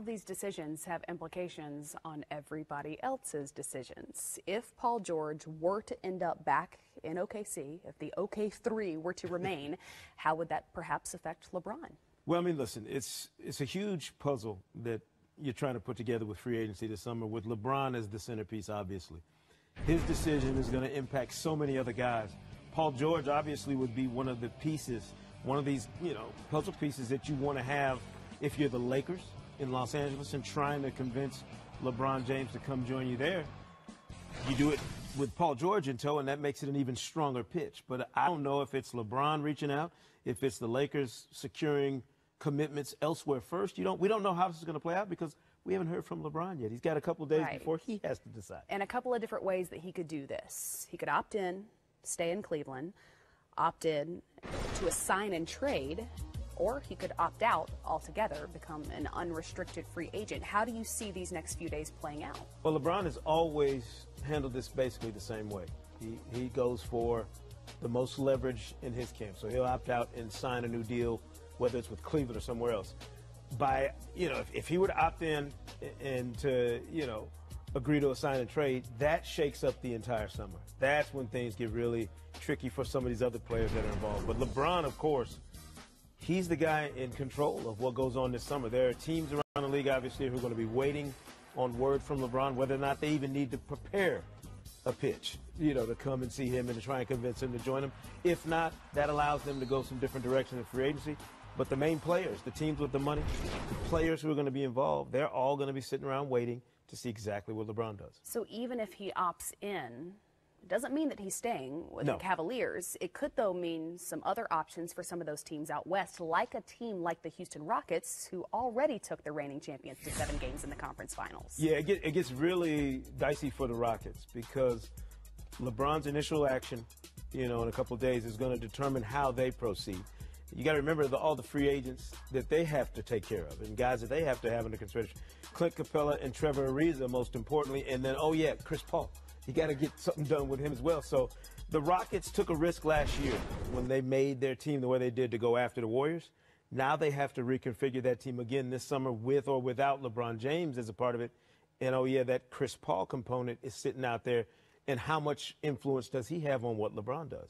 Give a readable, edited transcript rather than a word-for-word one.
of these decisions have implications on everybody else's decisions. If Paul George were to end up back in OKC, if the OK3 were to remain, how would that perhaps affect LeBron? Well, I mean, listen, it's a huge puzzle that you're trying to put together with free agency this summer with LeBron as the centerpiece, obviously. His decision is going to impact so many other guys. Paul George obviously would be one of the pieces, one of these, puzzle pieces that you want to have if you're the Lakers in Los Angeles and trying to convince LeBron James to come join you there. You do it with Paul George in tow, and that makes it an even stronger pitch. But I don't know if it's LeBron reaching out, if it's the Lakers securing commitments elsewhere first. We don't know how this is going to play out because we haven't heard from LeBron yet. He's got a couple of days before he has to decide. And a couple of different ways that he could do this. He could opt in, stay in Cleveland, opt in to a sign and trade, or he could opt out altogether, become an unrestricted free agent. How do you see these next few days playing out? Well, LeBron has always handled this basically the same way. He goes for the most leverage in his camp. So he'll opt out and sign a new deal, whether it's with Cleveland or somewhere else. If he were to opt in and to, agree to a sign and trade, that shakes up the entire summer. That's when things get really tricky for some of these other players that are involved. But LeBron, of course, he's the guy in control of what goes on this summer. There are teams around the league, obviously, who are going to be waiting on word from LeBron, whether or not they even need to prepare a pitch, to come and see him and to try and convince him to join him. If not, that allows them to go some different directions in free agency. But the main players, the teams with the money, the players who are going to be involved, they're all going to be sitting around waiting to see exactly what LeBron does. So even if he opts in, it doesn't mean that he's staying with the Cavaliers. It could, though, mean some other options for some of those teams out west, like a team like the Houston Rockets, who already took the reigning champions to 7 games in the conference finals. Yeah, it gets really dicey for the Rockets because LeBron's initial action, in a couple of days is going to determine how they proceed. You got to remember all the free agents that they have to take care of and guys that they have to have under consideration. Clint Capella and Trevor Ariza, most importantly, and then, Chris Paul. You got to get something done with him as well. So the Rockets took a risk last year when they made their team the way they did to go after the Warriors. Now they have to reconfigure that team again this summer with or without LeBron James as a part of it. And, that Chris Paul component is sitting out there. And how much influence does he have on what LeBron does?